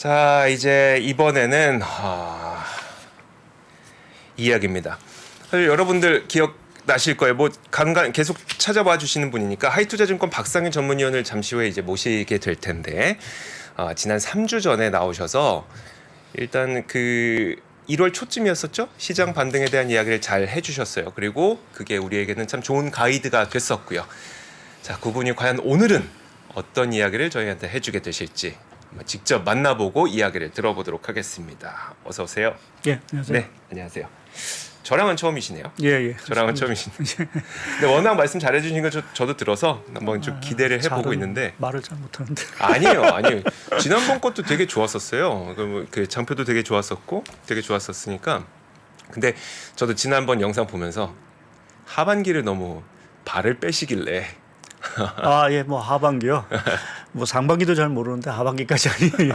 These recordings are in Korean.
자, 이제 이번에는 이야기입니다. 사실 여러분들 기억 나실 거예요. 뭐 간간 계속 찾아봐 주시는 분이니까 하이투자증권 박상현 전문위원을 잠시 후에 이제 모시게 될 텐데 지난 3주 전에 나오셔서 일단 그 1월 초쯤이었었죠? 시장 반등에 대한 이야기를 잘 해주셨어요. 그리고 그게 우리에게는 참 좋은 가이드가 됐었고요. 자, 그분이 과연 오늘은 어떤 이야기를 저희한테 해주게 되실지 직접 만나보고 이야기를 들어보도록 하겠습니다. 어서 오세요. 예, 안녕하세요. 네, 안녕하세요. 저랑은 처음이시네요. 예. 저랑은 처음이시네요. 근데 워낙 말씀 잘해주신 거 저도 들어서 한번 좀 기대를 해보고 있는데 말을 잘 못하는데. 아니에요. 지난번 것도 되게 좋았었어요. 그 장표도 되게 좋았었고 되게 좋았었으니까. 근데 저도 지난번 영상 보면서 하반기를 너무 발을 빼시길래 예, 뭐 하반기요. 뭐 상반기도 잘 모르는데 하반기까지 아니에요.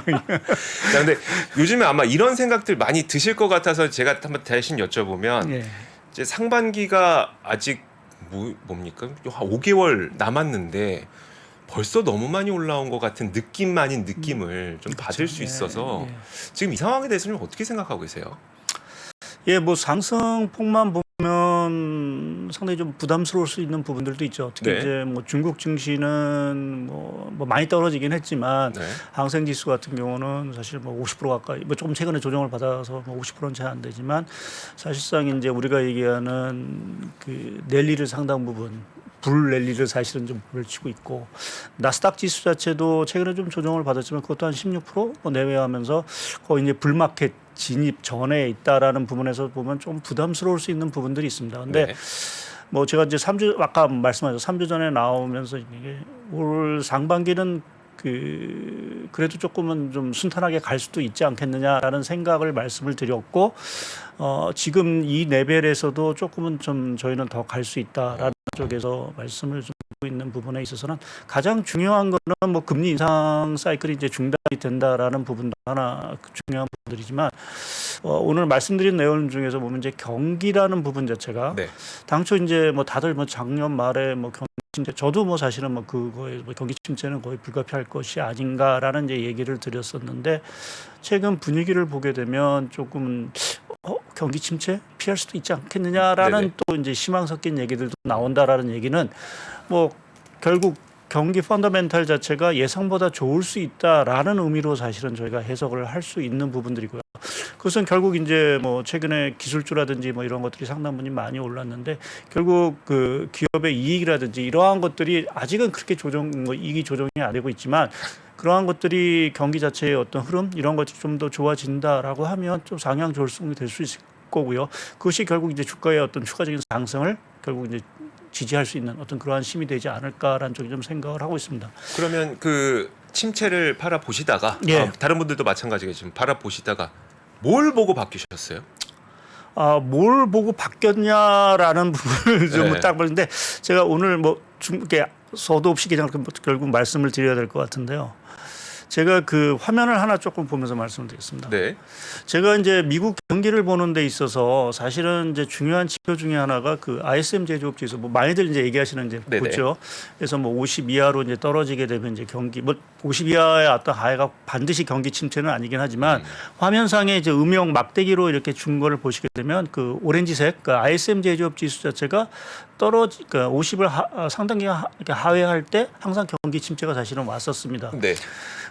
자, 근데 요즘에 아마 이런 생각들 많이 드실 것 같아서 제가 한번 대신 여쭤보면 예. 이제 상반기가 아직 뭡니까? 한 5개월 남았는데 벌써 너무 많이 올라온 것 같은 느낌 아닌 느낌을 좀 받을 수 있어서 지금 이 상황에 대해서는 어떻게 생각하고 계세요? 예, 뭐 상승폭만 보면 상당히 좀 부담스러울 수 있는 부분들도 있죠. 특히 네. 이제 뭐 중국 증시는 뭐 많이 떨어지긴 했지만 네. 항생 지수 같은 경우는 사실 뭐 50% 가까이 뭐 조금 최근에 조정을 받아서 뭐 50%는 잘 안 되지만 사실상 이제 우리가 얘기하는 그 랠리를 상당 부분 불 랠리를 사실은 좀 벌치고 있고 나스닥 지수 자체도 최근에 좀 조정을 받았지만 그것도 한 16% 내외하면서 거의 이제 불마켓 진입 전에 있다라는 부분에서 보면 좀 부담스러울 수 있는 부분들이 있습니다. 근데 네. 뭐 제가 이제 3주 아까 말씀하셨죠. 3주 전에 나오면서 이게 올 상반기는 그래도 조금은 좀 순탄하게 갈 수도 있지 않겠느냐라는 생각을 말씀을 드렸고 지금 이 레벨에서도 조금은 좀 저희는 더 갈 수 있다라는 쪽에서 말씀을 좀 드리고 있는 부분에 있어서는 가장 중요한 거는 뭐 금리 인상 사이클이 이제 중단이 된다라는 부분도 하나 중요한 부분들이지만 오늘 말씀드린 내용 중에서 보면 이제 경기라는 부분 자체가 네. 당초 이제 뭐 다들 뭐 작년 말에 뭐 경기 침체 저도 뭐 사실은 뭐 그거에 뭐 경기 침체는 거의 불가피할 것이 아닌가라는 이제 얘기를 드렸었는데 최근 분위기를 보게 되면 조금 경기 침체 피할 수도 있지 않겠느냐라는 네네. 또 이제 희망 섞인 얘기들도 나온다라는 얘기는 뭐 결국 경기 펀더멘탈 자체가 예상보다 좋을 수 있다라는 의미로 사실은 저희가 해석을 할 수 있는 부분들이고요. 그것은 결국 이제 뭐 최근에 기술주라든지 뭐 이런 것들이 상당 부분 많이 올랐는데 결국 그 기업의 이익이라든지 이러한 것들이 아직은 그렇게 이익이 조정이 안 되고 있지만 그러한 것들이 경기 자체의 어떤 흐름 이런 것들이 좀 더 좋아진다라고 하면 좀 상향 조정이 될 수 있을 거고요. 그것이 결국 이제 주가의 어떤 추가적인 상승을 결국 이제 지지할 수 있는 어떤 그러한 힘이 되지 않을까라는 쪽에 좀 생각을 하고 있습니다. 그러면 그 침체를 바라보시다가 예. 다른 분들도 마찬가지겠지만 바라보시다가 뭘 보고 바뀌셨어요? 뭘 보고 바뀌었냐라는 부분을 좀 네. 딱 보는데 제가 오늘 뭐 이렇게 서도 없이 그냥 결국 말씀을 드려야 될 것 같은데요. 제가 그 화면을 하나 조금 보면서 말씀을 드리겠습니다. 네. 제가 이제 미국 경기를 보는 데 있어서 사실은 이제 중요한 지표 중에 하나가 그 ISM 제조업 지수 뭐 많이들 이제 얘기하시는 이제 네네. 보죠. 그래서 뭐 50 이하로 이제 떨어지게 되면 이제 경기 뭐 50 이하의 어떤 하해가 반드시 경기 침체는 아니긴 하지만 화면상에 이제 음영 막대기로 이렇게 준 거를 보시게 되면 그 오렌지색 그 ISM 제조업 지수 자체가 그러니까 50을 상당히 이렇게 하회할 때 항상 경기 침체가 사실은 왔었습니다. 네.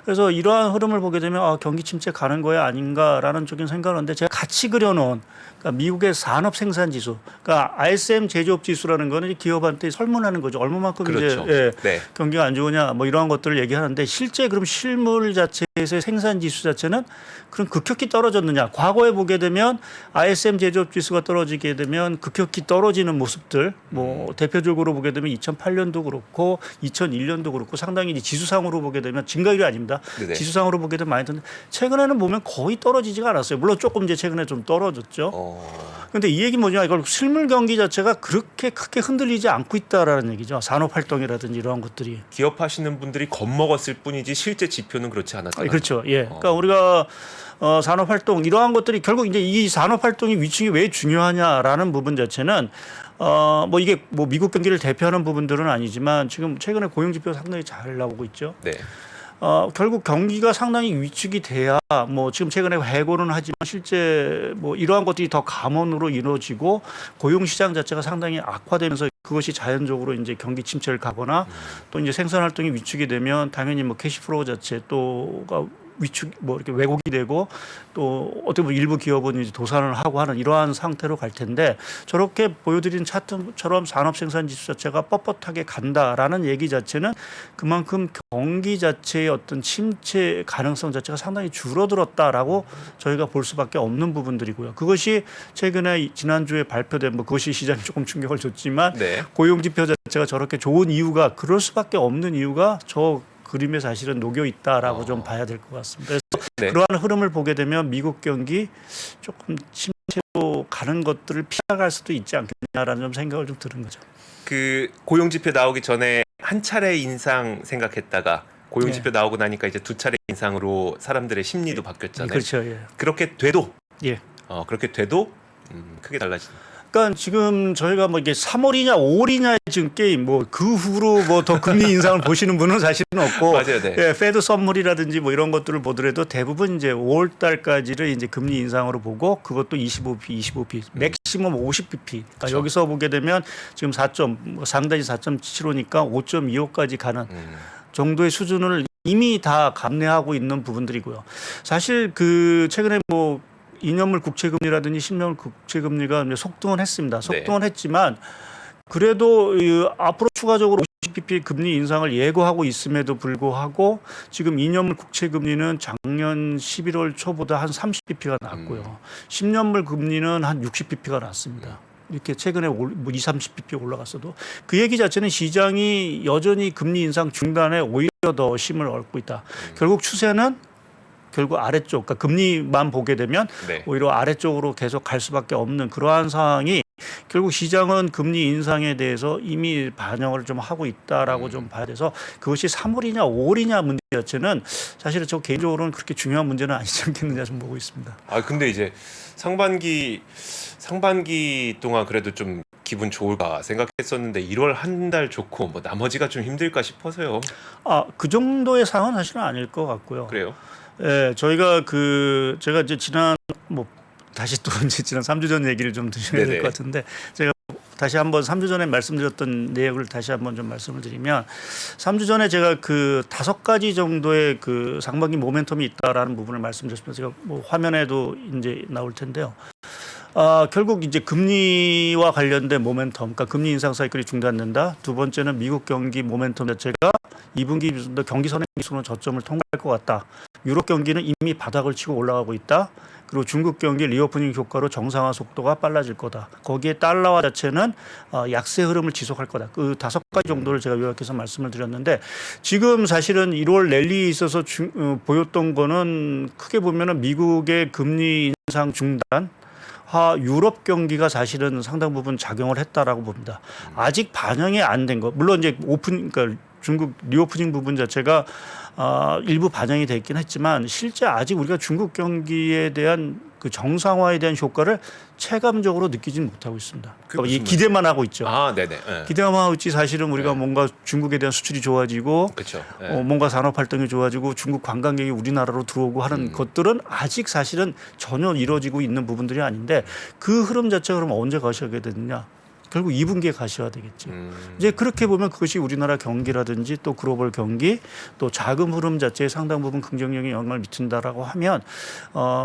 그래서 이러한 흐름을 보게 되면 경기 침체 가는 거야 아닌가라는 쪽인 생각을 하는데 제가 같이 그려놓은 그러니까 미국의 산업 생산 지수, 그러니까 ISM 제조업 지수라는 거는 기업한테 설문하는 거죠. 얼마만큼 그렇죠. 이제 네. 경기가 안 좋으냐 뭐 이러한 것들을 얘기하는데 실제 그럼 실물 자체에서의 생산 지수 자체는 그럼 급격히 떨어졌느냐? 과거에 보게 되면 ISM 제조업 지수가 떨어지게 되면 급격히 떨어지는 모습들, 뭐 대표적으로 보게 되면 2008년도 그렇고 2001년도 그렇고 상당히 이제 지수상으로 보게 되면 증가율이 아닙니다. 네네. 지수상으로 보게 되면 많이 드는데 최근에는 보면 거의 떨어지지가 않았어요. 물론 조금 이제 최근에 좀 떨어졌죠. 그런데 이 얘기 뭐냐? 이걸 실물 경기 자체가 그렇게 크게 흔들리지 않고 있다라는 얘기죠. 산업 활동이라든지 이러한 것들이. 기업하시는 분들이 겁먹었을 뿐이지 실제 지표는 그렇지 않았다. 그렇죠. 예. 그러니까 우리가 산업 활동 이러한 것들이 결국 이제 이 산업 활동이 위층이 왜 중요하냐라는 부분 자체는 뭐 이게 뭐 미국 경기를 대표하는 부분들은 아니지만 지금 최근에 고용 지표가 상당히 잘 나오고 있죠. 네. 결국 경기가 상당히 위축이 돼야 뭐 지금 최근에 해고는 하지만 실제 뭐 이러한 것들이 더 감원으로 이루어지고 고용 시장 자체가 상당히 악화되면서 그것이 자연적으로 이제 경기 침체를 가거나 또 이제 생산 활동이 위축이 되면 당연히 뭐 캐시플로우 자체 또가 위축 뭐 이렇게 왜곡이 되고 또 어떻게 보면 일부 기업은 이제 도산을 하고 하는 이러한 상태로 갈 텐데 저렇게 보여드린 차트처럼 산업 생산 지수 자체가 뻣뻣하게 간다라는 얘기 자체는 그만큼 경기 자체의 어떤 침체 가능성 자체가 상당히 줄어들었다라고 저희가 볼 수밖에 없는 부분들이고요. 그것이 최근에 지난주에 발표된 뭐 그것이 시장에 조금 충격을 줬지만 네. 고용 지표 자체가 저렇게 좋은 이유가 그럴 수밖에 없는 이유가 저 그림에 사실은 녹여 있다라고 좀 봐야 될 것 같습니다. 그래서 네. 그러한 흐름을 보게 되면 미국 경기 조금 침체로 가는 것들을 피해갈 수도 있지 않겠냐라는 좀 생각을 좀 드는 거죠. 그 고용 지표 나오기 전에 한 차례 인상 생각했다가 고용 지표 나오고 나니까 이제 두 차례 인상으로 사람들의 심리도 바뀌었잖아요. 그렇죠. 예. 그렇게 돼도 예. 그렇게 돼도 크게 달라지는. 그러니까 지금 저희가 뭐 이게 3월이냐 5월이냐 지금 게임 뭐 그 후로 뭐 더 금리 인상을 보시는 분은 사실은 없고 맞아요, 네. 예, 페드 선물이라든지 뭐 이런 것들을 보더라도 대부분 이제 5월 달까지를 이제 금리 인상으로 보고 그것도 25p 맥시멈 50bp. 그러니까 그렇죠. 여기서 보게 되면 지금 4점 상당히 4.75니까 5.25까지 가는 정도의 수준을 이미 다 감내하고 있는 부분들이고요. 사실 그 최근에 뭐 2년물 국채금리라든지 10년물 국채금리가 속등은 했습니다. 속등은 했지만 그래도 앞으로 추가적으로 50bp 금리 인상을 예고하고 있음에도 불구하고 지금 2년물 국채금리는 작년 11월 초보다 한 30bp가 낮고요. 10년물 금리는 한 60bp가 낮습니다. 이렇게 최근에 뭐 20, 30bp 올라갔어도 그 얘기 자체는 시장이 여전히 금리 인상 중단에 오히려 더 힘을 얻고 있다. 결국 추세는 결국 아래쪽, 그러니까 금리만 보게 되면 오히려 아래쪽으로 계속 갈 수밖에 없는 그러한 상황이 결국 시장은 금리 인상에 대해서 이미 반영을 좀 하고 있다라고 좀 봐야 돼서 그것이 3월이냐 5월이냐 문제 자체는 사실은 저 개인적으로는 그렇게 중요한 문제는 아니지 않겠느냐 좀 보고 있습니다. 근데 이제 상반기 동안 그래도 좀 기분 좋을까 생각했었는데 1월 한 달 좋고 뭐 나머지가 좀 힘들까 싶어서요. 그 정도의 상황은 사실은 아닐 것 같고요. 그래요? 예, 저희가 제가 이제 지난 뭐 다시 또 이제 지난 3주 전 얘기를 좀 드려야 될 것 같은데 제가 다시 한번 3주 전에 말씀드렸던 내용을 다시 한번 좀 말씀을 드리면 3주 전에 제가 그 5가지 정도의 그 상반기 모멘텀이 있다라는 부분을 말씀드렸습니다. 제가 뭐 화면에도 이제 나올 텐데요. 결국 이제 금리와 관련된 모멘텀, 그러니까 금리 인상 사이클이 중단된다. 두 번째는 미국 경기 모멘텀 자체가 2분기 기준도 경기 선행 기술은 저점을 통과할 것 같다. 유럽 경기는 이미 바닥을 치고 올라가고 있다. 그리고 중국 경기 리오프닝 효과로 정상화 속도가 빨라질 거다. 거기에 달러화 자체는 약세 흐름을 지속할 거다. 그 5가지 정도를 제가 요약해서 말씀을 드렸는데 지금 사실은 1월 랠리에 있어서 보였던 거는 크게 보면은 미국의 금리 인상 중단, 유럽 경기가 사실은 상당 부분 작용을 했다라고 봅니다. 아직 반영이 안 된 거. 물론 이제 그러니까 중국 리오프닝 부분 자체가 일부 반영이 됐긴 했지만 실제 아직 우리가 중국 경기에 대한 그 정상화에 대한 효과를 체감적으로 느끼지는 못하고 있습니다. 그러니까 이 기대만 하고 있죠. 네네. 네. 기대만 하고 있지 사실은 우리가 뭔가 중국에 대한 수출이 좋아지고 그렇죠. 뭔가 산업 활동이 좋아지고 중국 관광객이 우리나라로 들어오고 하는 것들은 아직 사실은 전혀 이루어지고 있는 부분들이 아닌데 그 흐름 자체가 그럼 언제 가셔야 되느냐? 결국 2분기에 가셔야 되겠지. 이제 그렇게 보면 그것이 우리나라 경기라든지 또 글로벌 경기 또 자금 흐름 자체에 상당 부분 긍정적인 영향을 미친다라고 하면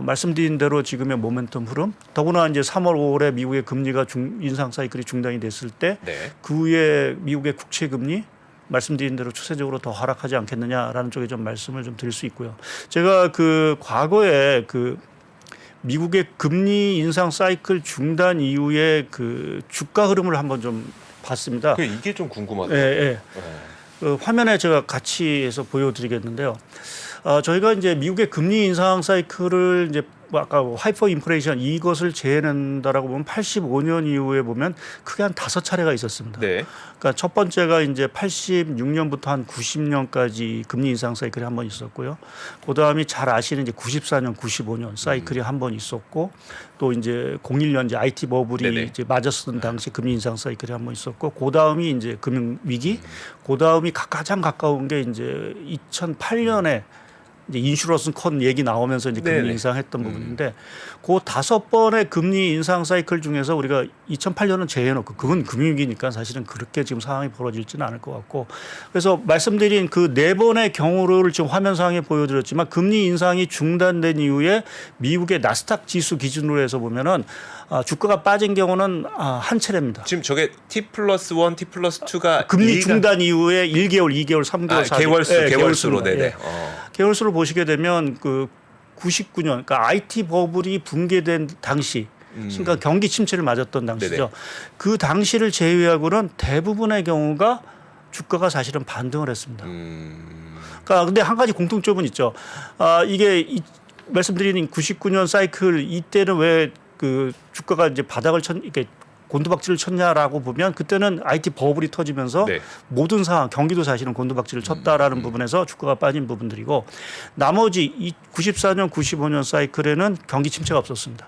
말씀드린 대로 지금의 모멘텀 흐름 더구나 이제 3월 5월에 미국의 금리가 인상 사이클이 중단이 됐을 때 그 후에 미국의 국채 금리 말씀드린 대로 추세적으로 더 하락하지 않겠느냐라는 쪽에 좀 말씀을 좀 드릴 수 있고요. 제가 그 과거에 미국의 금리 인상 사이클 중단 이후에 그 주가 흐름을 한번 좀 봤습니다. 이게 좀 궁금하네요. 예. 그 화면에 제가 같이 해서 보여드리겠는데요. 저희가 이제 미국의 금리 인상 사이클을 이제 뭐 아까 하이퍼 인플레이션 이것을 재해낸다라고 보면 85년 이후에 보면 크게 한 5차례가 있었습니다. 네. 그러니까 첫 번째가 이제 86년부터 한 90년까지 금리 인상 사이클이 한 번 있었고요. 그다음이 잘 아시는 이제 94년, 95년 사이클이 한 번 있었고 또 이제 01년 이제 IT 버블이 네네. 이제 맞았던 당시 금리 인상 사이클이 한 번 있었고 그다음이 이제 금융 위기, 그다음이 가장 가까운 게 이제 2008년에 이제 인슈런스 컷 얘기 나오면서 이제 금리 네네. 인상했던 부분인데 그 5번의 금리 인상 사이클 중에서 우리가 2008년은 제해놓고 그건 금융위기니까 사실은 그렇게 지금 상황이 벌어질지는 않을 것 같고 그래서 말씀드린 그 4번의 경우를 지금 화면상에 보여드렸지만 금리 인상이 중단된 이후에 미국의 나스닥 지수 기준으로 해서 보면은 주가가 빠진 경우는 한 차례입니다. 지금 저게 T+1, T+2가 금리 중단 이후에 1개월, 2개월, 3개월, 4개월 개월수로 네네. 예. 개월수를 보시게 되면 그 99년 그러니까 IT 버블이 붕괴된 당시 그러니까 경기 침체를 맞았던 당시죠. 네네. 그 당시를 제외하고는 대부분의 경우가 주가가 사실은 반등을 했습니다. 그러니까 근데 한 가지 공통점은 있죠. 이게 말씀드린 99년 사이클 이때는 왜 그 주가가 이제 바닥을 이렇게 곤두박질을 쳤냐라고 보면 그때는 IT 버블이 터지면서 네. 모든 상황 경기도 사실은 곤두박질을 쳤다라는 부분에서 주가가 빠진 부분들이고 나머지 이 94년 95년 사이클에는 경기 침체가 없었습니다.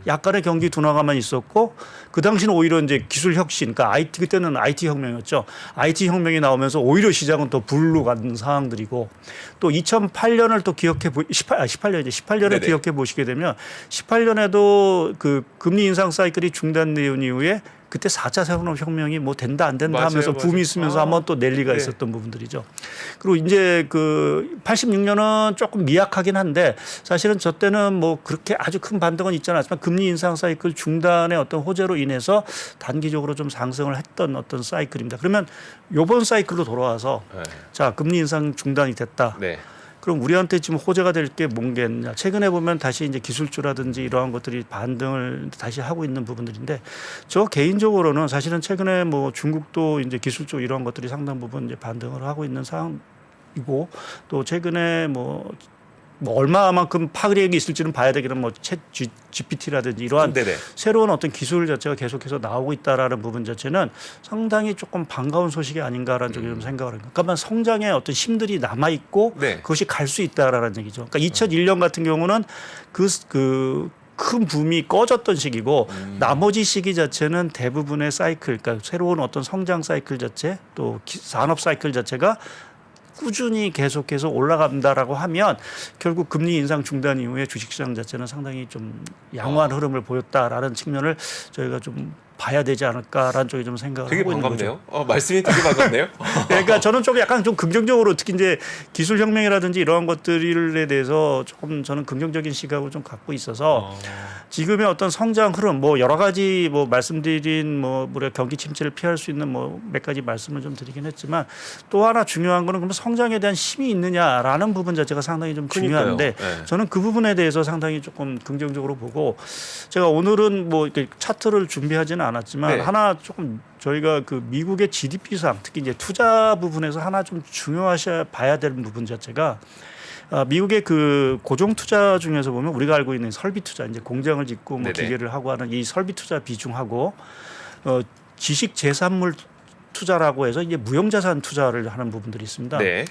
약간의 경기 둔화가만 있었고 그 당시는 오히려 이제 기술 혁신 그러니까 IT 그때는 IT 혁명이었죠. IT 혁명이 나오면서 오히려 시장은 더 불로 가는 상황들이고 또 2008년을 또 기억해 18년에 네네. 기억해 보시게 되면 18년에도 그 금리 인상 사이클이 중단된 이후에 그때 4차 산업혁명이 뭐 된다 안 된다 맞아요, 하면서 맞아요. 붐이 있으면서 한번 또 랠리가 네. 있었던 부분들이죠. 그리고 이제 그 86년은 조금 미약하긴 한데 사실은 저 때는 뭐 그렇게 아주 큰 반등은 있지 않았지만 금리 인상 사이클 중단의 어떤 호재로 인해서 단기적으로 좀 상승을 했던 어떤 사이클입니다. 그러면 요번 사이클로 돌아와서 네. 자 금리 인상 중단이 됐다. 네. 그럼 우리한테 지금 호재가 될 게 뭔겠냐. 최근에 보면 다시 이제 기술주라든지 이러한 것들이 반등을 다시 하고 있는 부분들인데 저 개인적으로는 사실은 최근에 뭐 중국도 이제 기술주 이러한 것들이 상당 부분 이제 반등을 하고 있는 상황이고 또 최근에 뭐 얼마만큼 파급력이 있을지는 봐야 되기는 뭐 챗 GPT라든지 이러한 네네. 새로운 어떤 기술 자체가 계속해서 나오고 있다라는 부분 자체는 상당히 조금 반가운 소식이 아닌가라는 쪽에 좀 생각을 합니다. 그러니까 성장의 어떤 힘들이 남아 있고 네. 그것이 갈 수 있다라는 얘기죠. 그러니까 2001년 같은 경우는 큰 붐이 꺼졌던 시기고 나머지 시기 자체는 대부분의 사이클, 그러니까 새로운 어떤 성장 사이클 자체 또 산업 사이클 자체가 꾸준히 계속해서 올라간다라고 하면 결국 금리 인상 중단 이후에 주식시장 자체는 상당히 좀 양호한 흐름을 보였다라는 측면을 저희가 좀 봐야 되지 않을까라는 쪽에 좀 생각을 되게 하고 있는 거죠. 반갑네요. 말씀이 되게 반갑네요. 그러니까 저는 좀 약간 좀 긍정적으로 특히 이제 기술 혁명이라든지 이러한 것들에 대해서 조금 저는 긍정적인 시각을 좀 갖고 있어서 지금의 어떤 성장 흐름 뭐 여러 가지 뭐 말씀드린 뭐 우리가 경기 침체를 피할 수 있는 뭐 몇 가지 말씀을 좀 드리긴 했지만 또 하나 중요한 거는 그러면 성장에 대한 힘이 있느냐라는 부분 자체가 상당히 좀 중요한데 그러니까요. 네. 저는 그 부분에 대해서 상당히 조금 긍정적으로 보고 제가 오늘은 뭐 이렇게 차트를 준비하지는 않았지만 네. 하나 조금 저희가 그 미국의 GDP상 특히 이제 투자 부분에서 하나 좀 중요하셔야 봐야 될 부분 자체가 미국의 그 고정 투자 중에서 보면 우리가 알고 있는 설비 투자 이제 공장을 짓고 뭐 네네. 기계를 하고 하는 이 설비 투자 비중하고 지식 재산물 투자라고 해서 이제 무형자산 투자를 하는 부분들이 있습니다. 네.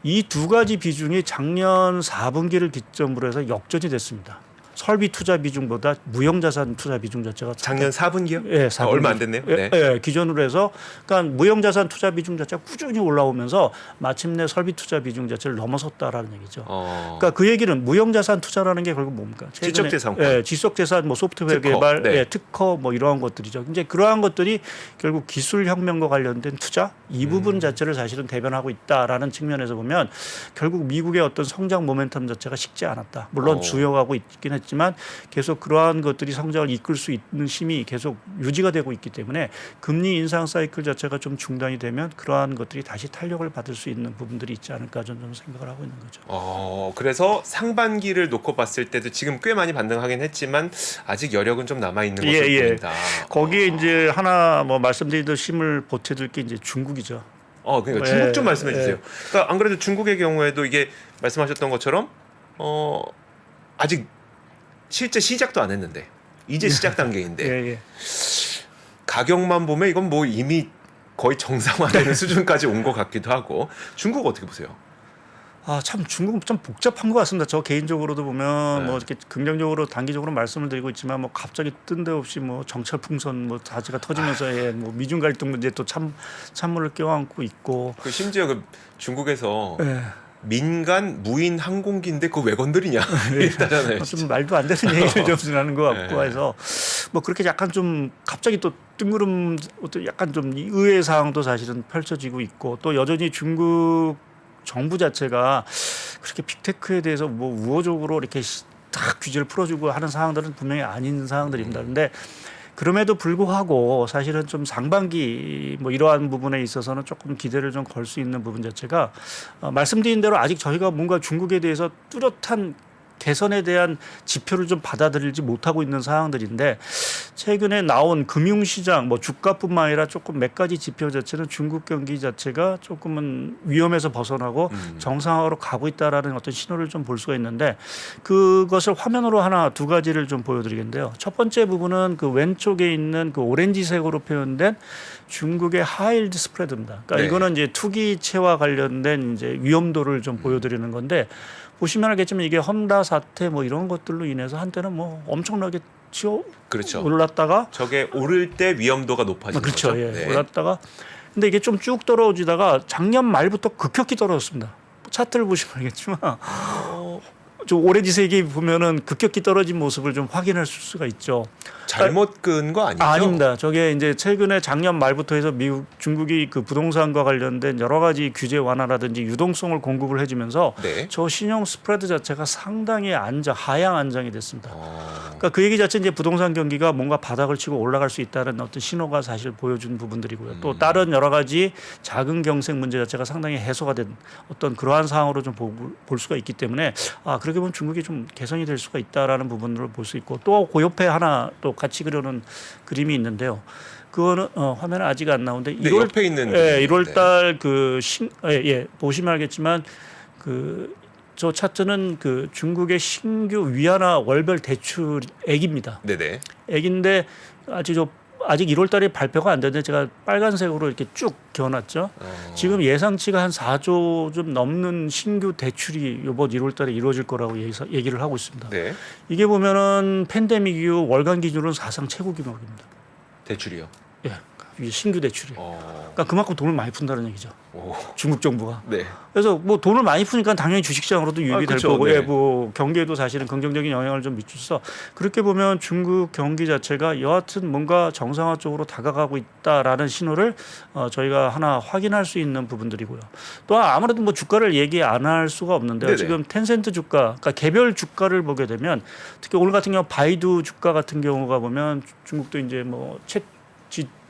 이 두 가지 비중이 작년 4분기를 기점으로 해서 역전이 됐습니다. 설비 투자 비중보다 무형자산 투자 비중 자체가 작년 4분기요? 예, 4분기. 얼마 안 됐네요. 네. 예, 기준으로 해서 그러니까 무형자산 투자 비중 자체가 꾸준히 올라오면서 마침내 설비 투자 비중 자체를 넘어섰다라는 얘기죠. 그러니까 그 얘기는 무형자산 투자라는 게 결국 뭡니까? 최근에, 지적재산권. 예, 지속재산, 뭐 소프트웨어 특허, 개발, 네. 예, 특허 뭐 이러한 것들이죠. 이제 그러한 것들이 결국 기술 혁명과 관련된 투자 이 부분 자체를 사실은 대변하고 있다라는 측면에서 보면 결국 미국의 어떤 성장 모멘텀 자체가 식지 않았다. 물론 주요하고 있긴 했지만 계속 그러한 것들이 성장을 이끌 수 있는 힘이 계속 유지가 되고 있기 때문에 금리 인상 사이클 자체가 좀 중단이 되면 그러한 것들이 다시 탄력을 받을 수 있는 부분들이 있지 않을까 저는 좀 생각을 하고 있는 거죠. 그래서 상반기를 놓고 봤을 때도 지금 꽤 많이 반등하긴 했지만 아직 여력은 좀 남아 있는 것으로 보인다. 거기에 이제 하나 뭐 말씀드리듯 힘을 보태줄 게 이제 중국이죠. 그러니까 중국 좀 말씀해 주세요. 그러니까 안 그래도 중국의 경우에도 이게 말씀하셨던 것처럼 아직 실제 시작도 안 했는데 이제 시작 단계인데 예, 예. 가격만 보면 이건 뭐 이미 거의 정상화되는 수준까지 온 것 같기도 하고 중국 어떻게 보세요? 아, 참 중국은 좀 복잡한 것 같습니다. 저 개인적으로도 보면 네. 뭐 이렇게 긍정적으로 단기적으로 말씀을 드리고 있지만 뭐 갑자기 뜬데없이 뭐 정찰 풍선 뭐 다지가 터지면서 예, 뭐 미중 갈등 문제 또 찬물을 껴안고 있고 그 심지어 그 중국에서 예. 민간 무인 항공기인데 그거 왜 건드리냐 이랬다잖아요. 좀 말도 안 되는 얘기를 좀 하는 것 같고 네. 해서 뭐 그렇게 약간 좀 갑자기 또 뜬구름 또 약간 좀 의외의 상황도 사실은 펼쳐지고 있고 또 여전히 중국 정부 자체가 그렇게 빅테크에 대해서 뭐 우호적으로 이렇게 딱 규제를 풀어주고 하는 상황들은 분명히 아닌 상황들입니다. 그런데 그럼에도 불구하고 사실은 좀 상반기 뭐 이러한 부분에 있어서는 조금 기대를 좀 걸 수 있는 부분 자체가 말씀드린 대로 아직 저희가 뭔가 중국에 대해서 뚜렷한 개선에 대한 지표를 좀 받아들이지 못하고 있는 상황들인데 최근에 나온 금융시장 뭐 주가뿐만 아니라 조금 몇 가지 지표 자체는 중국 경기 자체가 조금은 위험에서 벗어나고 정상화로 가고 있다라는 어떤 신호를 좀 볼 수가 있는데 그것을 화면으로 하나 두 가지를 좀 보여드리겠는데요. 첫 번째 부분은 그 왼쪽에 있는 그 오렌지색으로 표현된 중국의 하이힐드 스프레드입니다. 그러니까 네. 이거는 이제 투기채와 관련된 이제 위험도를 좀 보여드리는 건데 보시면 알겠지만 이게 험다 사태 뭐 이런 것들로 인해서 한때는 뭐 엄청나게 그렇죠. 올랐다가 저게 오를 때 위험도가 높아지는 그렇죠. 거죠. 예. 네. 올랐다가 근데 이게 좀 쭉 떨어지다가 작년 말부터 급격히 떨어졌습니다. 차트를 보시면 알겠지만 좀 오렌지색이 보면은 급격히 떨어진 모습을 좀 확인할 수가 있죠. 잘못 끈 거 아니죠? 아닙니다. 저게 이제 최근에 작년 말부터 해서 중국이 그 부동산과 관련된 여러 가지 규제 완화라든지 유동성을 공급을 해주면서 네. 저 신용 스프레드 자체가 상당히 하향 안정이 됐습니다. 어... 그러니까 그 얘기 자체 이제 부동산 경기가 뭔가 바닥을 치고 올라갈 수 있다는 어떤 신호가 사실 보여준 부분들이고요. 또 다른 여러 가지 작은 경색 문제 자체가 상당히 해소가 된 어떤 그러한 상황으로 좀 볼 수가 있기 때문에 그렇게 보면 중국이 좀 개선이 될 수가 있다라는 부분을 볼 수 있고 또 그 옆에 하나 또 같이 그려놓은 그림이 있는데요. 그거는 화면에 아직 안 나오는데 네, 옆에 있는 1월달 보시면 알겠지만 저 차트는 그 중국의 신규 위안화 월별 대출액입니다. 네네. 액인데 아직 1월달에 발표가 안 됐는데 제가 빨간색으로 이렇게 쭉 그어놨죠. 지금 예상치가 한 4조 좀 넘는 신규 대출이 이번 1월달에 이루어질 거라고 얘기를 하고 있습니다. 네. 이게 보면은 팬데믹 이후 월간 기준으로는 사상 최고 규모입니다. 대출이요. 예, 이게 신규 대출이. 어... 그러니까 그만큼 돈을 많이 푼다는 얘기죠. 오... 중국 정부가. 네. 그래서 뭐 돈을 많이 푸니까 당연히 주식시장으로도 유입이 될 그렇죠. 거고, 네. 예, 뭐 경기에도 사실은 긍정적인 영향을 좀 미쳐서 그렇게 보면 중국 경기 자체가 여하튼 뭔가 정상화 쪽으로 다가가고 있다라는 신호를 저희가 하나 확인할 수 있는 부분들이고요. 또 아무래도 뭐 주가를 얘기 안 할 수가 없는데요. 네네. 지금 텐센트 주가, 그러니까 개별 주가를 보게 되면 특히 오늘 같은 경우 바이두 주가 같은 경우가 보면 중국도 이제 뭐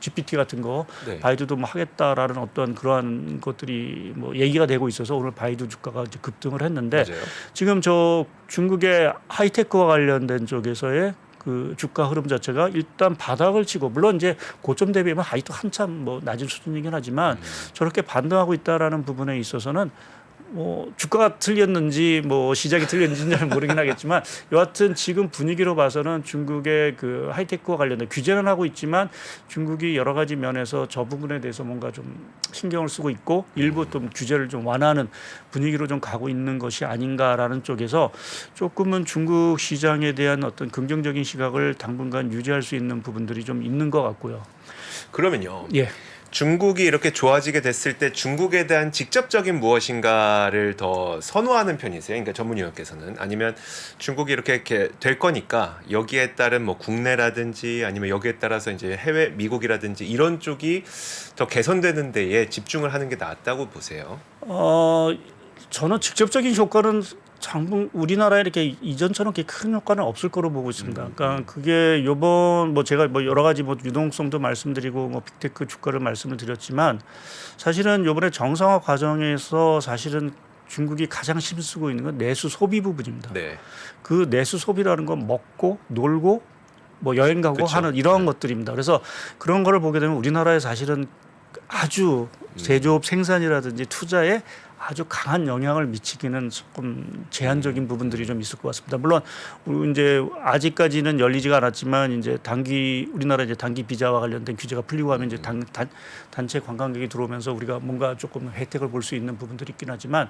GPT 같은 거 네. 바이두도 뭐 하겠다라는 어떤 그러한 것들이 뭐 얘기가 되고 있어서 오늘 바이두 주가가 이제 급등을 했는데 맞아요. 지금 저 중국의 하이테크와 관련된 쪽에서의 그 주가 흐름 자체가 일단 바닥을 치고 물론 이제 고점 대비하면 아직도 한참 뭐 낮은 수준이긴 하지만 저렇게 반등하고 있다라는 부분에 있어서는 뭐 주가가 틀렸는지 뭐 시장이 틀렸는지는 잘 모르긴 하겠지만 여하튼 지금 분위기로 봐서는 중국의 그 하이테크와 관련된 규제는 하고 있지만 중국이 여러 가지 면에서 저 부분에 대해서 뭔가 좀 신경을 쓰고 있고 일부 좀 규제를 좀 완화하는 분위기로 좀 가고 있는 것이 아닌가라는 쪽에서 조금은 중국 시장에 대한 어떤 긍정적인 시각을 당분간 유지할 수 있는 부분들이 좀 있는 것 같고요. 그러면요. 예. 중국이 이렇게 좋아지게 됐을 때 중국에 대한 직접적인 무엇인가를 더 선호하는 편이세요? 그러니까 전문위원께서는 아니면 중국이 이렇게 될 거니까 여기에 따른 뭐 국내라든지 아니면 여기에 따라서 이제 해외 미국이라든지 이런 쪽이 더 개선되는 데에 집중을 하는 게 낫다고 보세요? 저는 직접적인 효과는 우리나라에 이렇게 이전처럼 그렇게 큰 효과는 없을 거로 보고 있습니다. 그러니까 그게 요번 뭐 제가 뭐 여러 가지 뭐 유동성도 말씀드리고 뭐 빅테크 주가를 말씀을 드렸지만 사실은 요번에 정상화 과정에서 사실은 중국이 가장 힘쓰고 있는 건 내수 소비 부분입니다. 네. 그 내수 소비라는 건 먹고 놀고 뭐 여행 가고 그쵸. 하는 이러한 것들입니다. 그래서 그런 거를 보게 되면 우리나라에 사실은 아주 제조업 생산이라든지 투자에 아주 강한 영향을 미치기는 조금 제한적인 부분들이 좀 있을 것 같습니다. 물론 우리 이제 아직까지는 열리지가 않았지만 이제 우리나라 이제 단기 비자와 관련된 규제가 풀리고 하면 이제 단체 관광객이 들어오면서 우리가 뭔가 조금 혜택을 볼 수 있는 부분들이 있긴 하지만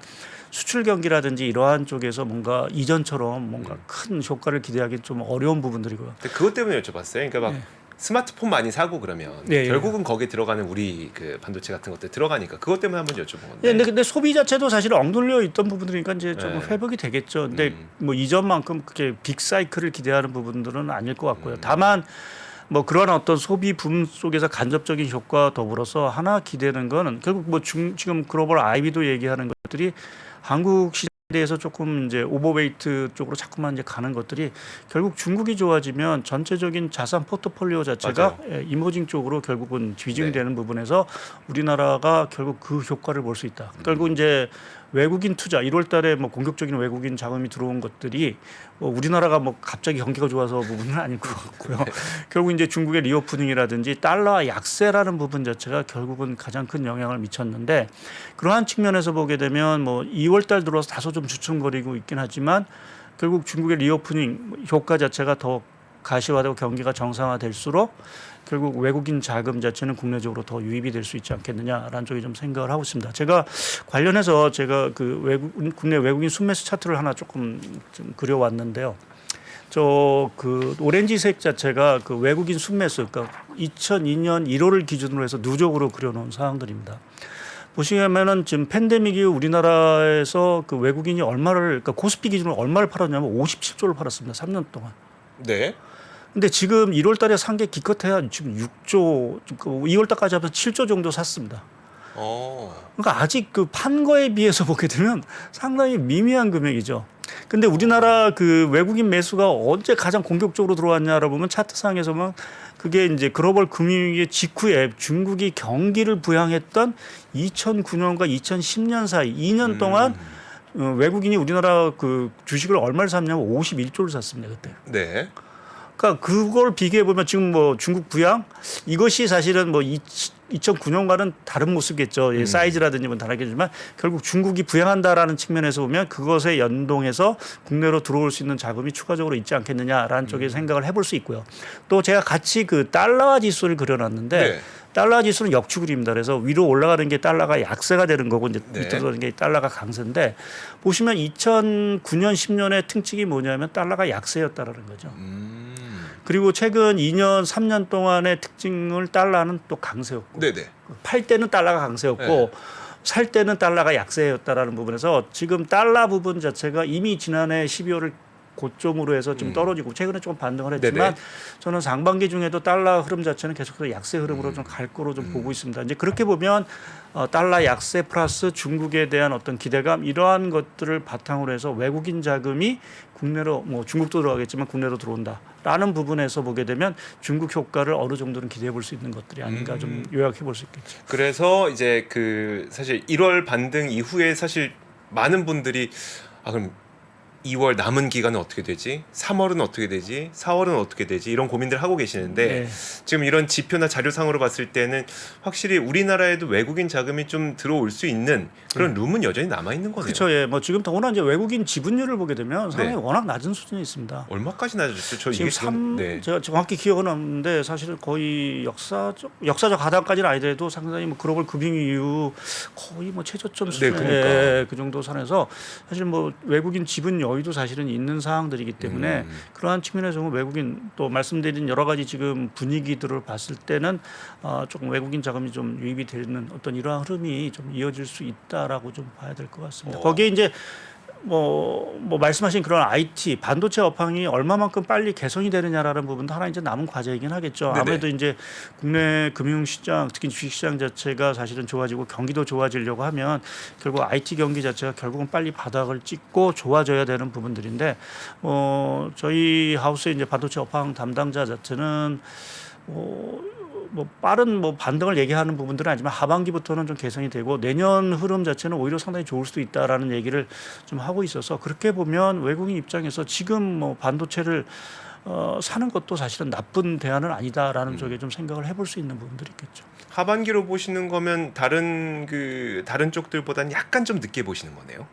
수출 경기라든지 이러한 쪽에서 뭔가 이전처럼 뭔가 큰 효과를 기대하기 좀 어려운 부분들이고요. 근데 그것 때문에 여쭤봤어요. 그러니까 막 스마트폰 많이 사고 그러면 결국은 거기에 들어가는 우리 그 반도체 같은 것들 들어가니까 그것 때문에 한번 여쭤본 건데. 근데 소비 자체도 사실 엉돌려 있던 부분들이니까 이제 조금 회복이 되겠죠. 근데 뭐 이전만큼 그렇게 빅 사이클을 기대하는 부분들은 아닐 것 같고요. 다만 뭐 그런 어떤 소비 붐 속에서 간접적인 효과와 더불어서 하나 기대는 거는 결국 뭐 지금 글로벌 IB도 얘기하는 것들이 한국 시장에 대해서 조금 이제 오버웨이트 쪽으로 자꾸만 이제 가는 것들이 결국 중국이 좋아지면 전체적인 자산 포트폴리오 자체가 이머징 쪽으로 결국은 뒤징되는 부분에서 우리나라가 결국 그 효과를 볼 수 있다. 결국 이제 외국인 투자 1월 달에 뭐 공격적인 외국인 자금이 들어온 것들이 뭐 우리나라가 뭐 갑자기 경기가 좋아서 부분은 아닐 것 같고요. 결국 이제 중국의 리오프닝이라든지 달러 약세라는 부분 자체가 결국은 가장 큰 영향을 미쳤는데 그러한 측면에서 보게 되면 뭐 2월 달 들어서 다소 좀 주춤거리고 있긴 하지만 결국 중국의 리오프닝 효과 자체가 더 가시화되고 경기가 정상화될수록 결국 외국인 자금 자체는 국내적으로 더 유입이 될 수 있지 않겠느냐라는 쪽에 좀 생각을 하고 있습니다. 제가 관련해서 제가 그 국내 외국인 순매수 차트를 하나 조금 좀 그려왔는데요. 그 오렌지색 자체가 그 외국인 순매수, 그러니까 2002년 1월을 기준으로 해서 누적으로 그려놓은 사항들입니다. 보시면은 지금 팬데믹 이후 우리나라에서 그 외국인이 그러니까 코스피 기준으로 얼마를 팔았냐면 57조를 팔았습니다. 3년 동안. 네. 근데 지금 1월 달에 산 게 기껏해야 지금 6조, 2월 달까지 하면서 7조 정도 샀습니다. 그러니까 아직 그 판 거에 비해서 보게 되면 상당히 미미한 금액이죠. 근데 우리나라 그 외국인 매수가 언제 가장 공격적으로 들어왔냐를 보면 차트상에서 보면 그게 이제 글로벌 금융위기 직후에 중국이 경기를 부양했던 2009년과 2010년 사이 2년 동안 외국인이 우리나라 그 주식을 얼마를 샀냐면 51조를 샀습니다, 그때. 네. 그러니까 그걸 비교해 보면 지금 뭐 중국 부양 이것이 사실은 뭐 2009년과는 다른 모습이겠죠. 사이즈라든지 뭐 다르겠지만 결국 중국이 부양한다라는 측면에서 보면 그것에 연동해서 국내로 들어올 수 있는 자금이 추가적으로 있지 않겠느냐라는 쪽에 생각을 해볼 수 있고요. 또 제가 같이 그 달러화 지수를 그려놨는데 달러 지수는 역축을입니다. 그래서 위로 올라가는 게 달러가 약세가 되는 거고 이제 밑으로 가는 게 달러가 강세인데 보시면 2009년 10년의 특징이 뭐냐면 달러가 약세였다라는 거죠. 그리고 최근 2년 3년 동안의 특징을 달러는 또 강세였고 팔 때는 달러가 강세였고 살 때는 달러가 약세였다라는 부분에서 지금 달러 부분 자체가 이미 지난해 12월을 고점으로 해서 좀 떨어지고 최근에 조금 반등을 했지만 저는 상반기 중에도 달러 흐름 자체는 계속해서 약세 흐름으로 좀 갈 거로 좀 보고 있습니다. 이제 그렇게 보면 달러 약세 플러스 중국에 대한 어떤 기대감 이러한 것들을 바탕으로 해서 외국인 자금이 국내로 뭐 중국도 들어가겠지만 국내로 들어온다라는 부분에서 보게 되면 중국 효과를 어느 정도는 기대해 볼 수 있는 것들이 아닌가 좀 요약해 볼 수 있겠죠. 그래서 이제 그 사실 1월 반등 이후에 사실 많은 분들이 그럼 2월 남은 기간은 어떻게 되지? 3월은 어떻게 되지? 4월은 어떻게 되지? 이런 고민들 하고 계시는데 지금 이런 지표나 자료상으로 봤을 때는 확실히 우리나라에도 외국인 자금이 좀 들어올 수 있는 그런 룸은 여전히 남아 있는 거네요. 그렇죠. 예. 뭐 지금 더구나 이제 외국인 지분율을 보게 되면 상당히 워낙 낮은 수준에 있습니다. 얼마까지 낮아졌어요? 저 지금 이게 제가 정확히 기억은 없는데 사실은 거의 역사적 하단까지는 아니더라도 상당히 뭐 글로벌 금융 이후 거의 뭐 최저점 수준의 그 정도 선에서 사실 뭐 외국인 지분 여유도 사실은 있는 사항들이기 때문에 그러한 측면에서 외국인 또 말씀드린 여러 가지 지금 분위기들을 봤을 때는 조금 외국인 자금이 좀 유입이 되는 어떤 이러한 흐름이 좀 이어질 수 있다라고 좀 봐야 될 것 같습니다. 거기에 이제 뭐 말씀하신 그런 IT 반도체 업황이 얼마만큼 빨리 개선이 되느냐라는 부분도 하나 이제 남은 과제이긴 하겠죠. 아무래도 이제 국내 금융시장 특히 주식시장 자체가 사실은 좋아지고 경기도 좋아지려고 하면 결국 IT 경기 자체가 결국은 빨리 바닥을 찍고 좋아져야 되는 부분들인데 저희 하우스의 이제 반도체 업황 담당자 자체는 뭐 빠른 반등을 얘기하는 부분들은 아니지만 하반기부터는 좀 개선이 되고 내년 흐름 자체는 오히려 상당히 좋을 수도 있다라는 얘기를 좀 하고 있어서 그렇게 보면 외국인 입장에서 지금 반도체를 사는 것도 사실은 나쁜 대안은 아니다라는 쪽에 좀 생각을 해볼 수 있는 부분들이 있겠죠. 하반기로 보시는 거면 다른 쪽들보다는 약간 좀 늦게 보시는 거네요.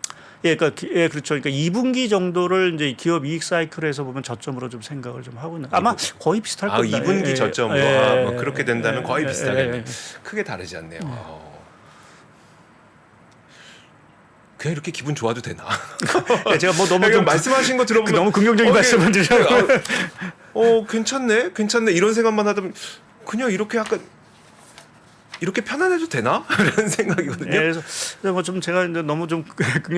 예, 그러니까 예, 그렇죠. 그러니까 2분기 정도를 이제 기업 이익 사이클에서 보면 저점으로 좀 생각을 좀 하고 있는. 아마 거의 비슷할 겁니다. 2분기 예, 저점으로 예, 뭐 그렇게 된다면 거의 예, 비슷하겠네요. 예. 크게 다르지 않네요. 그냥 이렇게 기분 좋아도 되나? 예, 제가 뭐 너무 그러니까 좀 말씀하신 거 들어보면 너무 긍정적인 말씀을 드려요. 괜찮네 이런 생각만 하다 보면 그냥 이렇게 약간 이렇게 편안해도 되나? 라는 생각이거든요. 예, 그래서 뭐 좀 제가 이제 너무 좀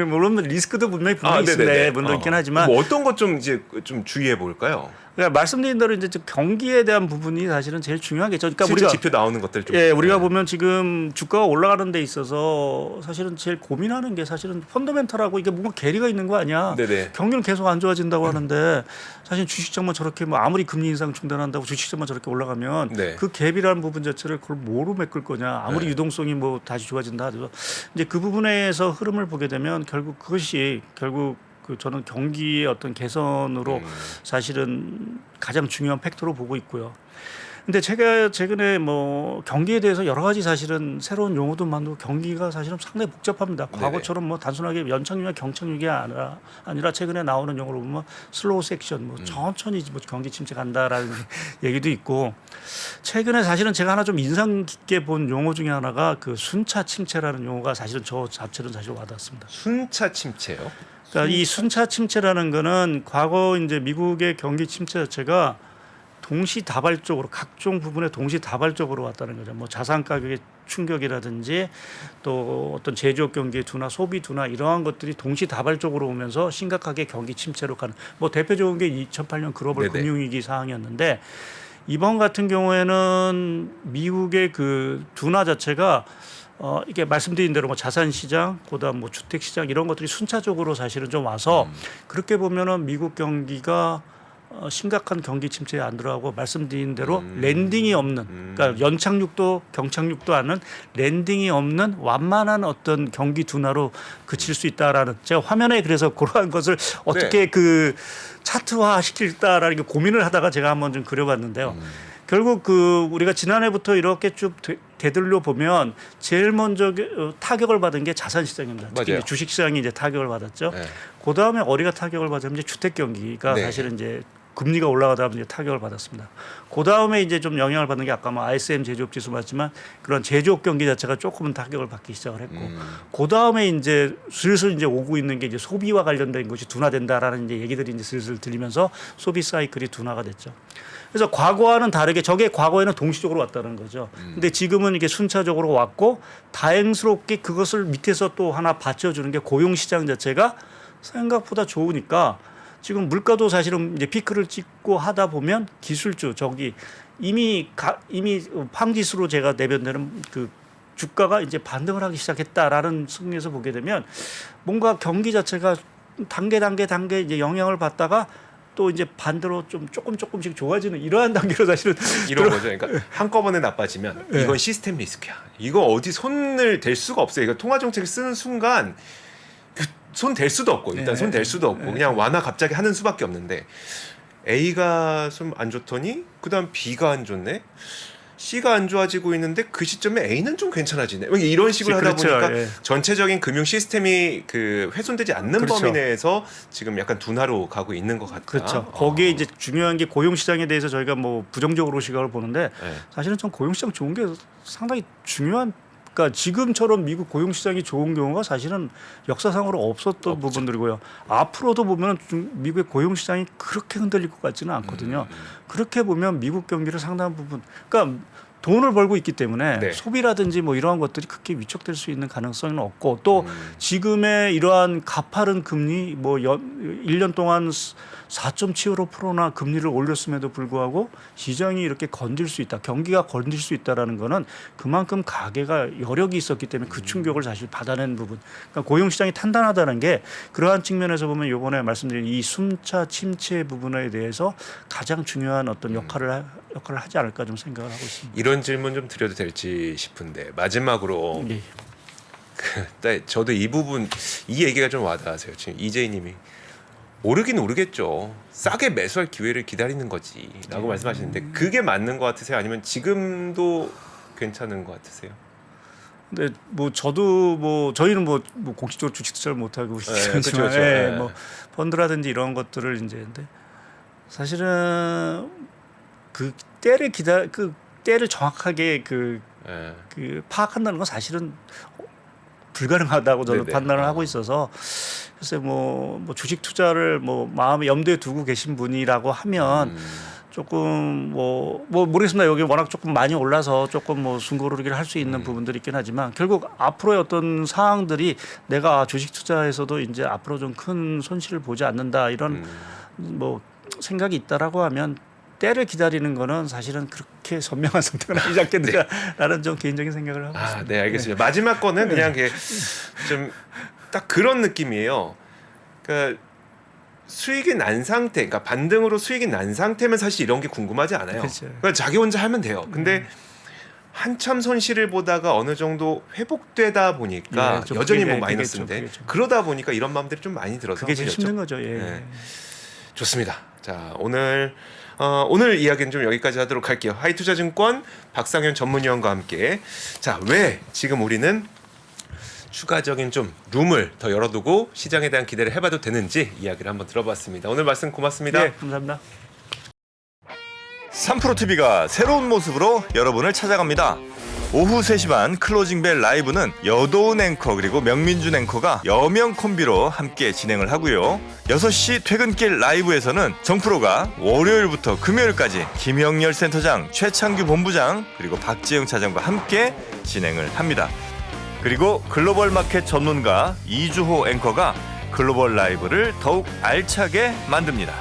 물론 리스크도 분명히 있습니다. 네네네. 분도 있긴 하지만 뭐 어떤 것 좀 이제 좀 주의해 볼까요? 그러니까 말씀드린 대로 이제 경기에 대한 부분이 사실은 제일 중요하겠죠. 그러니까 실제 우리가 지표 나오는 것들 좀. 예, 우리가 보면 지금 주가가 올라가는 데 있어서 사실은 제일 고민하는 게 사실은 펀더멘탈하고 이게 뭔가 괴리가 있는 거 아니야. 네네. 경기는 계속 안 좋아진다고 하는데 사실 주식장만 저렇게 뭐 아무리 금리 인상 중단한다고 주식장만 저렇게 올라가면 네. 그 갭이라는 부분 자체를 그걸 뭐로 메꿀 거냐. 아무리 네. 유동성이 뭐 다시 좋아진다 하더라도 이제 그 부분에서 흐름을 보게 되면 결국 그것이 저는 경기의 어떤 개선으로 사실은 가장 중요한 팩터로 보고 있고요. 근데 제가 최근에 뭐 경기에 대해서 여러 가지 사실은 새로운 용어도 만들고 경기가 사실은 상당히 복잡합니다. 과거처럼 뭐 단순하게 연착륙이나 경착륙이 아니라 최근에 나오는 용어로 보면 슬로우 섹션, 뭐 천천히 뭐 경기 침체 간다라는 얘기도 있고 최근에 사실은 제가 하나 좀 인상 깊게 본 용어 중에 하나가 그 순차 침체라는 용어가 사실은 저 자체는 사실 와닿습니다. 순차 침체요? 그러니까 이 순차 침체라는 거는 과거 이제 미국의 경기 침체 자체가 동시다발적으로 각종 부분에 동시다발적으로 왔다는 거죠. 뭐 자산 가격의 충격이라든지 또 어떤 제조업 경기의 둔화, 소비 둔화 이러한 것들이 동시다발적으로 오면서 심각하게 경기 침체로 가는. 뭐 대표적인 게 2008년 글로벌 네네. 금융위기 상황이었는데 이번 같은 경우에는 미국의 그 둔화 자체가 이게 말씀드린 대로 뭐 자산 시장, 그다음 뭐 주택 시장 이런 것들이 순차적으로 사실은 좀 와서 그렇게 보면은 미국 경기가 심각한 경기 침체에 안 들어가고 말씀드린 대로 랜딩이 없는, 그러니까 연착륙도 경착륙도 않은 랜딩이 없는 완만한 어떤 경기 둔화로 그칠 수 있다라는 제가 화면에 그래서 그러한 것을 어떻게 그 차트화 시킬까라는 게 고민을 하다가 제가 한번 좀 그려봤는데요. 결국 그 우리가 지난해부터 이렇게 쭉 되돌려 보면 제일 먼저 타격을 받은 게 자산 시장입니다. 특히 맞아요. 이제 주식 시장이 이제 타격을 받았죠. 네. 그 다음에 어디가 타격을 받으면 이제 주택 경기가 네. 사실은 이제 금리가 올라가다 보니 타격을 받았습니다. 그 다음에 이제 좀 영향을 받는 게 아까 뭐 ISM 제조업 지수 맞지만 그런 제조업 경기 자체가 조금은 타격을 받기 시작을 했고, 그 다음에 이제 슬슬 이제 오고 있는 게 이제 소비와 관련된 것이 둔화된다라는 이제 얘기들이 이제 슬슬 들리면서 소비 사이클이 둔화가 됐죠. 그래서 과거와는 다르게 저게 과거에는 동시적으로 왔다는 거죠. 근데 지금은 이게 순차적으로 왔고 다행스럽게 그것을 밑에서 또 하나 받쳐주는 게 고용 시장 자체가 생각보다 좋으니까 지금 물가도 사실은 이제 피크를 찍고 하다 보면 기술주 저기 이미 황지수로 제가 내변되는 그 주가가 이제 반등을 하기 시작했다라는 측면에서 보게 되면 뭔가 경기 자체가 단계 이제 영향을 받다가 또 이제 반대로 좀 조금씩 좋아지는 이러한 단계로 사실은 이런 거죠. 그러니까 한꺼번에 나빠지면 네. 이건 시스템 리스크야. 이거 어디 손을 댈 수가 없어요. 이거 통화 정책을 쓰는 순간 손 댈 수도 없고 일단 손 댈 수도 없고 그냥 완화 갑자기 하는 수밖에 없는데 A가 좀 안 좋더니 그다음 B가 안 좋네. C가 안 좋아지고 있는데 그 시점에 A는 좀 괜찮아지네. 이런 식으로 하다 그렇죠. 보니까 예. 전체적인 금융 시스템이 그 훼손되지 않는 그렇죠. 범위 내에서 지금 약간 둔화로 가고 있는 것 같다. 그렇죠. 거기에 이제 중요한 게 고용 시장에 대해서 저희가 뭐 부정적으로 시각을 보는데 네. 사실은 전 고용 시장 좋은 게 상당히 중요한. 그러니까 지금처럼 미국 고용 시장이 좋은 경우가 사실은 역사상으로 없었던 부분들이고요. 앞으로도 보면 미국의 고용 시장이 그렇게 흔들릴 것 같지는 않거든요. 그렇게 보면 미국 경기를 상당한 부분, 그러니까 돈을 벌고 있기 때문에 네. 소비라든지 뭐 이러한 것들이 크게 위축될 수 있는 가능성은 없고 또 지금의 이러한 가파른 금리 뭐 1년 동안 4.75%나 금리를 올렸음에도 불구하고 시장이 이렇게 건질 수 있다. 경기가 건질 수 있다라는 거는 그만큼 가계가 여력이 있었기 때문에 그 충격을 사실 받아낸 부분. 그러니까 고용 시장이 탄탄하다는 게 그러한 측면에서 보면 이번에 말씀드린 이 순차 침체 부분에 대해서 가장 중요한 어떤 역할을 하지 않을까 좀 생각을 하고 있습니다. 이런 질문 좀 드려도 될지 싶은데 마지막으로 예. 저도 이 부분 이 얘기가 좀 와닿으세요. 지금 이재희님이 오르긴 오르겠죠. 싸게 매수할 기회를 기다리는 거지라고 말씀하시는데 그게 맞는 것 같으세요? 아니면 지금도 괜찮은 것 같으세요? 근데 뭐 저도 뭐 저희는 뭐 공식적으로 주식 투자를 못 하고 있지만 그쵸, 그쵸. 예, 뭐 펀드라든지 이런 것들을 이제 근데 사실은 그 때를 정확하게 그 파악한다는 건 사실은 불가능하다고 저는 네네. 판단을 하고 있어서 글쎄 뭐 주식 투자를 뭐 마음에 염두에 두고 계신 분이라고 하면 조금 뭐 모르겠습니다. 여기 워낙 조금 많이 올라서 조금 뭐 숨고르기를 할 수 있는 부분들이 있긴 하지만 결국 앞으로의 어떤 사항들이 내가 주식 투자에서도 이제 앞으로 좀 큰 손실을 보지 않는다 이런 뭐 생각이 있다라고 하면 때를 기다리는 거는 사실은 그렇게 선명한 선택은 아니지 않겠느냐라는 좀 개인적인 생각을 하고 있습니다. 네, 알겠습니다. 마지막 거는 그냥 좀 딱 그런 느낌이에요. 그러니까 수익이 난 상태, 그러니까 반등으로 수익이 난 상태면 사실 이런 게 궁금하지 않아요. 그렇죠. 그러니까 자기 혼자 하면 돼요. 근데 한참 손실을 보다가 어느 정도 회복되다 보니까 예, 좀 여전히 그게 뭐 마이너스인데 되겠죠. 그러다 보니까 이런 마음들이 좀 많이 들어서 그게 제일 그렇죠. 힘든 거죠. 예. 네. 좋습니다. 자, 오늘 이야기는 좀 여기까지 하도록 할게요. 하이투자증권 박상현 전문위원과 함께 자, 왜 지금 우리는 추가적인 좀 룸을 더 열어두고 시장에 대한 기대를 해봐도 되는지 이야기를 한번 들어봤습니다. 오늘 말씀 고맙습니다. 네, 감사합니다. 3프로TV가 새로운 모습으로 여러분을 찾아갑니다. 오후 3시 반 클로징벨 라이브는 여도은 앵커 그리고 명민준 앵커가 여명 콤비로 함께 진행을 하고요. 6시 퇴근길 라이브에서는 정프로가 월요일부터 금요일까지 김영렬 센터장, 최창규 본부장 그리고 박지영 차장과 함께 진행을 합니다. 그리고 글로벌 마켓 전문가 이주호 앵커가 글로벌 라이브를 더욱 알차게 만듭니다.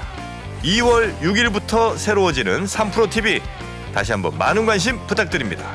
2월 6일부터 새로워지는 3프로TV 다시 한번 많은 관심 부탁드립니다.